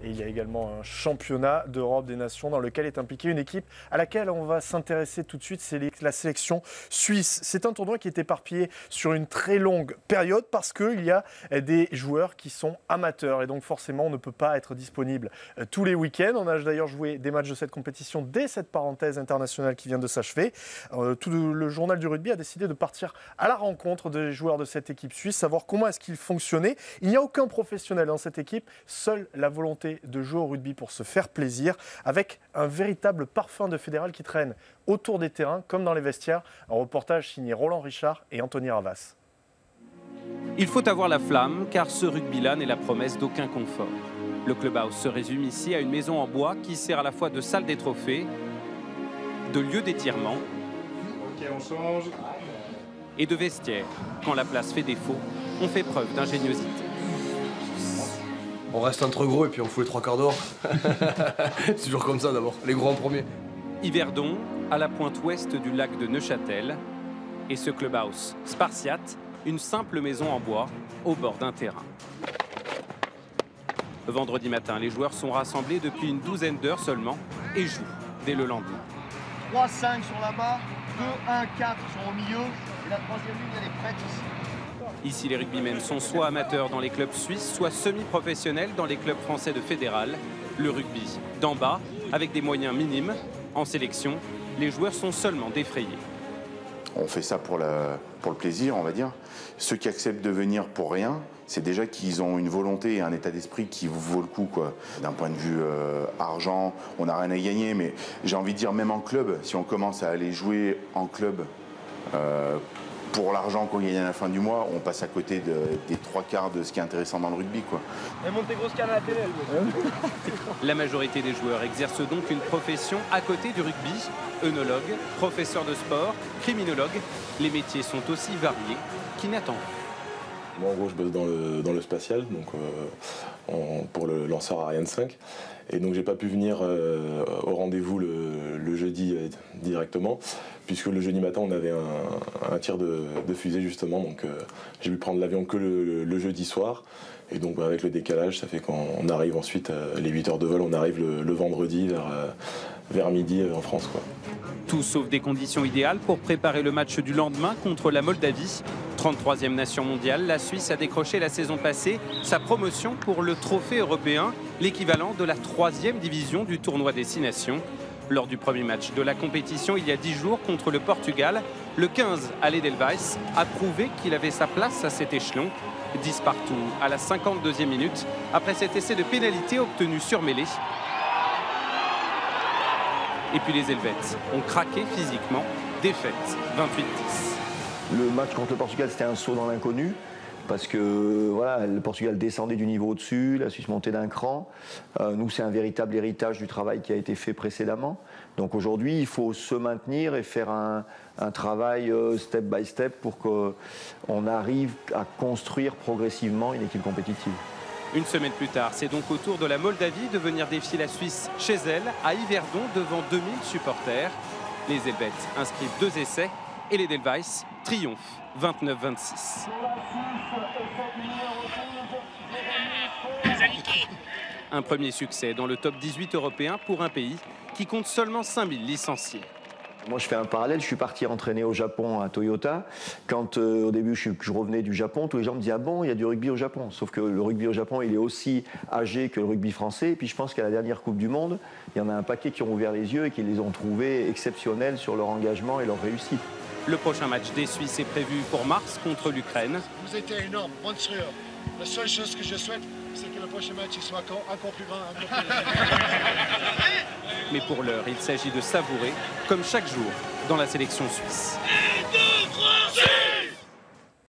Et il y a également un championnat d'Europe des Nations dans lequel est impliquée une équipe à laquelle on va s'intéresser tout de suite, c'est la sélection suisse. C'est un tournoi qui est éparpillé sur une très longue période parce qu'il y a des joueurs qui sont amateurs et donc forcément on ne peut pas être disponible tous les week-ends. On a d'ailleurs joué des matchs de cette compétition dès cette parenthèse internationale qui vient de s'achever. Tout le journal du rugby a décidé de partir à la rencontre des joueurs de cette équipe suisse, savoir comment est-ce qu'ils fonctionnaient. Il n'y a aucun professionnel dans cette équipe, seule la volonté de jouer au rugby pour se faire plaisir, avec un véritable parfum de fédéral qui traîne autour des terrains comme dans les vestiaires. Un reportage signé Roland Richard et Anthony Ravas. Il faut avoir la flamme car ce rugby-là n'est la promesse d'aucun confort. Le clubhouse se résume ici à une maison en bois qui sert à la fois de salle des trophées, de lieu d'étirement et de vestiaire. Quand la place fait défaut, on fait preuve d'ingéniosité. On reste entre gros et puis on fout les trois quarts d'or. C'est toujours comme ça d'abord, les gros en premier. Yverdon, à la pointe ouest du lac de Neuchâtel, et ce clubhouse spartiate, une simple maison en bois au bord d'un terrain. Vendredi matin, les joueurs sont rassemblés depuis une douzaine d'heures seulement et jouent dès le lendemain. 3-5 sont là-bas, 2-1-4 sont au milieu, et la troisième ligne elle est prête ici. Ici, les rugbymen sont soit amateurs dans les clubs suisses, soit semi-professionnels dans les clubs français de fédéral. Le rugby d'en bas, avec des moyens minimes. En sélection, les joueurs sont seulement défrayés. On fait ça pour le plaisir, on va dire. Ceux qui acceptent de venir pour rien, c'est déjà qu'ils ont une volonté et un état d'esprit qui vaut le coup, quoi. D'un point de vue argent, on n'a rien à gagner, mais j'ai envie de dire, même en club, si on commence à aller jouer en club pour l'argent qu'on gagne à la fin du mois, on passe à côté des trois quarts de ce qui est intéressant dans le rugby, quoi. Elle monte tes grosses cannes à la télé, La majorité des joueurs exercent donc une profession à côté du rugby. Œnologue, professeur de sport, criminologue. Les métiers sont aussi variés. Qui n'attend? Moi, en gros, je bosse dans le spatial, donc pour le lanceur Ariane 5. Et donc, j'ai pas pu venir au rendez-vous le jeudi directement, puisque le jeudi matin, on avait un tir de fusée, justement. Donc, j'ai pu prendre l'avion que le jeudi soir. Et donc, avec le décalage, ça fait qu'on arrive ensuite, les 8 heures de vol, on arrive le vendredi vers midi en France, quoi. Tout sauf des conditions idéales pour préparer le match du lendemain contre la Moldavie. 33e nation mondiale, la Suisse a décroché la saison passée sa promotion pour le trophée européen, l'équivalent de la 3e division du tournoi Destination. Lors du premier match de la compétition il y a 10 jours contre le Portugal, le 15 à l'Edelweiss a prouvé qu'il avait sa place à cet échelon. 10 partout à la 52e minute, après cet essai de pénalité obtenu sur mêlée. Et puis les Helvètes ont craqué physiquement, défaite 28-10. Le match contre le Portugal, c'était un saut dans l'inconnu, parce que voilà, le Portugal descendait du niveau au-dessus, la Suisse montait d'un cran. Nous, c'est un véritable héritage du travail qui a été fait précédemment. Donc aujourd'hui, il faut se maintenir et faire un travail step by step pour qu'on arrive à construire progressivement une équipe compétitive. Une semaine plus tard, c'est donc au tour de la Moldavie de venir défier la Suisse chez elle, à Yverdon, devant 2000 supporters. Les Helvètes inscrivent 2 essais et les Edelweiss triomphent 29-26. Un premier succès dans le top 18 européen pour un pays qui compte seulement 5000 licenciés. Moi, je fais un parallèle. Je suis parti entraîner au Japon à Toyota. Quand au début, je revenais du Japon, tous les gens me disaient « Ah bon, il y a du rugby au Japon ». Sauf que le rugby au Japon, il est aussi âgé que le rugby français. Et puis, je pense qu'à la dernière Coupe du Monde, il y en a un paquet qui ont ouvert les yeux et qui les ont trouvés exceptionnels sur leur engagement et leur réussite. Le prochain match des Suisses est prévu pour mars contre l'Ukraine. Vous êtes énorme, monstrueux. La seule chose que je souhaite, c'est que le prochain match il soit encore plus grand, encore plus Mais pour l'heure, il s'agit de savourer, comme chaque jour, dans la sélection suisse.